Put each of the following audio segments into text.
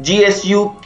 GSU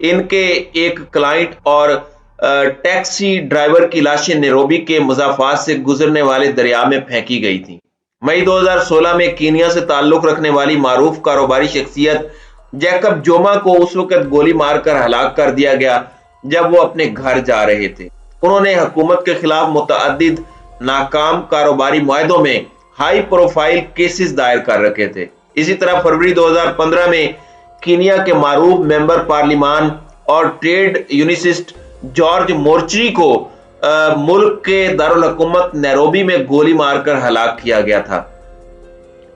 ان کے ایک client اور ٹیکسی ڈرائیور کی لاشیں نیروبی کے مضافات سے گزرنے والے دریا میں پھینکی گئی تھیں۔ مئی 2016 میں کینیا سے تعلق رکھنے والی معروف کاروباری شخصیت جیکب جوما کو اس وقت گولی مار کر ہلاک کر دیا گیا جب وہ اپنے گھر جا رہے تھے۔ انہوں نے حکومت کے خلاف متعدد ناکام کاروباری معاہدوں میں ہائی پروفائل کیسز دائر کر رکھے تھے۔ اسی طرح فروری 2015 میں کینیا کے معروف ممبر پارلیمان اور ٹریڈ یونیسٹ جارج مورچری کو ملک کے دارالحکومت نیروبی میں گولی مار کر ہلاک کیا گیا تھا۔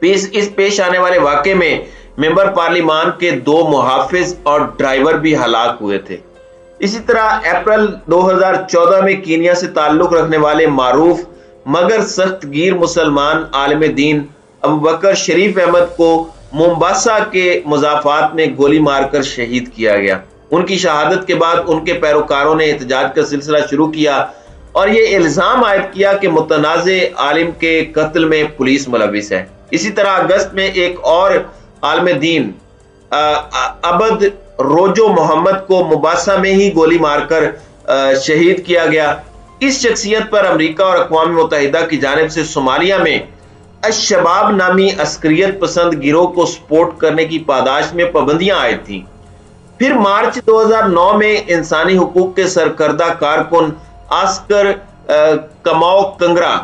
اس پیش آنے والے واقعے میں ممبر پارلیمان کے 2 محافظ اور ڈرائیور بھی ہلاک ہوئے تھے۔ اسی طرح اپریل 2014 میں کینیا سے تعلق رکھنے والے معروف مگر سخت گیر مسلمان عالم دین ابوبکر شریف احمد کو مومباسا کے مضافات میں گولی مار کر شہید کیا گیا۔ ان کی شہادت کے بعد ان کے پیروکاروں نے احتجاج کا سلسلہ شروع کیا اور یہ الزام عائد کیا کہ متنازع عالم کے قتل میں پولیس ملوث ہے۔ اسی طرح اگست میں ایک اور عالم دین عبد روجو محمد کو مومباسا میں ہی گولی مار کر شہید کیا گیا۔ اس شخصیت پر امریکہ اور اقوام متحدہ کی جانب سے صومالیہ میں الشباب نامی عسکریت پسند گروہ کو سپورٹ کرنے کی پاداش میں پابندیاں عائد تھیں۔ پھر مارچ 2009 میں انسانی حقوق کے سرکردہ کارکن آسکر کماؤ کنگرا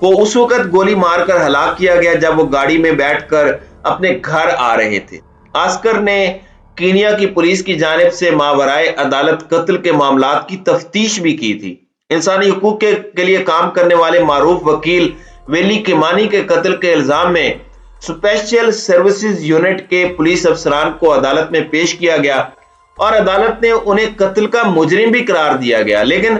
کو اس وقت گولی مار کر ہلاک کیا گیا جب وہ گاڑی میں بیٹھ کر اپنے گھر آ رہے تھے۔ آسکر نے کینیا کی پولیس کی جانب سے ماورائے عدالت قتل کے معاملات کی تفتیش بھی کی تھی۔ انسانی حقوق کے لیے کام کرنے والے معروف وکیل ویلی کیمانی کے قتل کے الزام میں اسپیشل سروسز یونٹ کے پولیس افسران کو عدالت میں پیش کیا گیا اور عدالت نے انہیں قتل کا مجرم بھی قرار دیا گیا، لیکن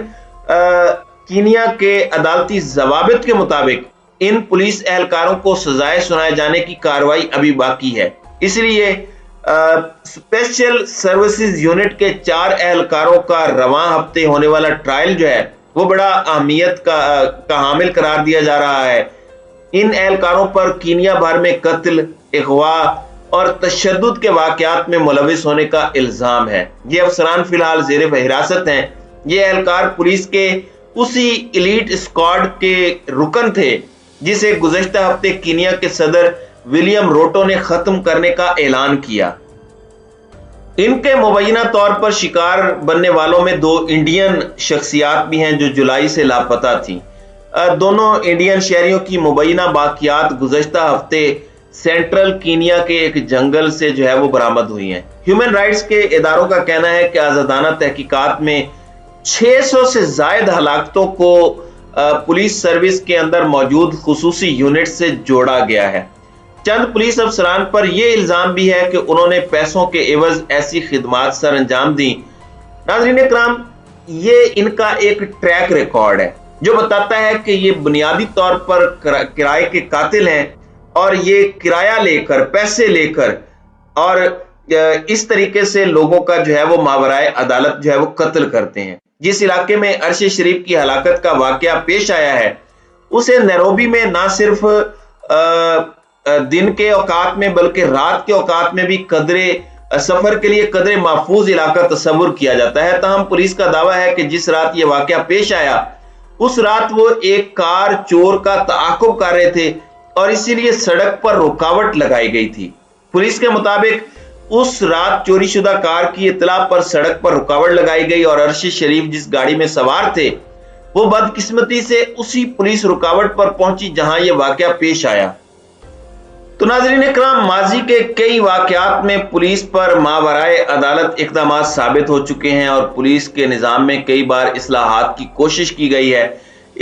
کینیا کے عدالتی ضوابط کے مطابق ان پولیس اہلکاروں کو سزائے سنائے جانے کی کارروائی ابھی باقی ہے۔ اس لیے اسپیشل سروسز یونٹ کے 4 اہلکاروں کا رواں ہفتے ہونے والا ٹرائل جو ہے وہ بڑا اہمیت کا حامل قرار دیا جا رہا ہے۔ ان اہلکاروں پر کینیا بھر میں قتل، اغوا اور تشدد کے واقعات میں ملوث ہونے کا الزام ہے۔ یہ افسران فی الحال زیر حراست ہیں۔ یہ اہلکار پولیس کے اسی ایلیٹ اسکواڈ کے رکن تھے جسے گزشتہ ہفتے کینیا کے صدر ولیم روٹو نے ختم کرنے کا اعلان کیا۔ ان کے مبینہ طور پر شکار بننے والوں میں 2 انڈین شخصیات بھی ہیں جو جولائی سے لاپتہ تھیں۔ دونوں انڈین شہریوں کی مبینہ باقیات گزشتہ ہفتے سینٹرل کینیا کے ایک جنگل سے جو ہے وہ برآمد ہوئی ہیں۔ ہیومن رائٹس کے اداروں کا کہنا ہے کہ آزادانہ تحقیقات میں 600 سے زائد ہلاکتوں کو پولیس سروس کے اندر موجود خصوصی یونٹ سے جوڑا گیا ہے۔ چند پولیس افسران پر یہ الزام بھی ہے کہ انہوں نے پیسوں کے عوض ایسی خدمات سر انجام دیں۔ ناظرین اکرام، یہ ان کا ایک ٹریک ریکارڈ ہے جو بتاتا ہے کہ یہ بنیادی طور پر کرائے کے قاتل ہیں اور یہ کرایہ لے کر، پیسے لے کر اور اس طریقے سے لوگوں کا جو ہے وہ ماورائے عدالت جو ہے وہ قتل کرتے ہیں۔ جس علاقے میں ارشد شریف کی ہلاکت کا واقعہ پیش آیا ہے اسے نیروبی میں نہ صرف دن کے اوقات میں بلکہ رات کے اوقات میں بھی سفر کے لیے قدرے محفوظ علاقہ تصور کیا جاتا ہے۔ تاہم پولیس کا دعویٰ ہے کہ جس رات یہ واقعہ پیش آیا اس رات وہ ایک کار چور کا تعاقب کر رہے تھے اور اسی لیے سڑک پر رکاوٹ لگائی گئی تھی۔ پولیس کے مطابق اس رات چوری شدہ کار کی اطلاع پر سڑک پر رکاوٹ لگائی گئی اور ارشد شریف جس گاڑی میں سوار تھے وہ بدقسمتی سے اسی پولیس رکاوٹ پر پہنچی جہاں یہ واقعہ پیش آیا۔ تو ناظرین اکرام، ماضی کے کئی واقعات میں پولیس پر ماورائے عدالت اقدامات ثابت ہو چکے ہیں اور پولیس کے نظام میں کئی بار اصلاحات کی کوشش کی گئی ہے۔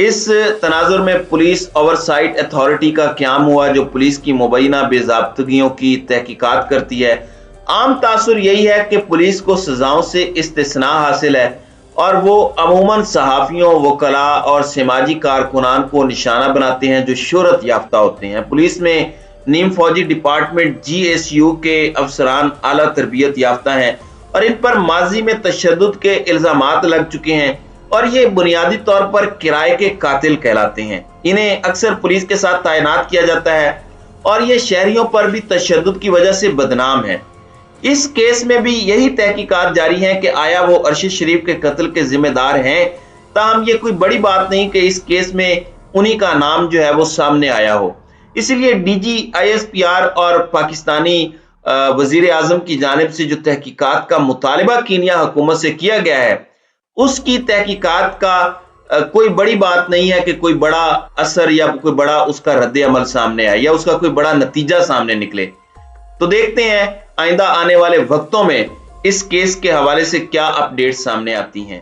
اس تناظر میں پولیس اوورسائٹ اتھارٹی کا قیام ہوا جو پولیس کی مبینہ بے ضابطگیوں کی تحقیقات کرتی ہے۔ عام تاثر یہی ہے کہ پولیس کو سزاؤں سے استثناء حاصل ہے اور وہ عموماً صحافیوں، وکلاء اور سماجی کارکنان کو نشانہ بناتے ہیں جو شہرت یافتہ ہوتے ہیں۔ پولیس میں نیم فوجی ڈپارٹمنٹ GSU کے افسران اعلیٰ تربیت یافتہ ہیں اور ان پر ماضی میں تشدد کے الزامات لگ چکے ہیں اور یہ بنیادی طور پر کرائے کے قاتل کہلاتے ہیں۔ انہیں اکثر پولیس کے ساتھ تعینات کیا جاتا ہے اور یہ شہریوں پر بھی تشدد کی وجہ سے بدنام ہے۔ اس کیس میں بھی یہی تحقیقات جاری ہیں کہ آیا وہ ارشد شریف کے قتل کے ذمہ دار ہیں، تاہم یہ کوئی بڑی بات نہیں کہ اس کیس میں انہی کا نام جو ہے وہ سامنے آیا ہو۔ اسی لیے D G I S P R اور پاکستانی وزیر اعظم کی جانب سے جو تحقیقات کا مطالبہ کینیا حکومت سے کیا گیا ہے، اس کی تحقیقات کا کوئی بڑی بات نہیں ہے کہ کوئی بڑا اثر یا کوئی بڑا اس کا رد عمل سامنے آئے یا اس کا کوئی بڑا نتیجہ سامنے نکلے۔ تو دیکھتے ہیں آئندہ آنے والے وقتوں میں اس کیس کے حوالے سے کیا اپ ڈیٹ سامنے آتی ہیں۔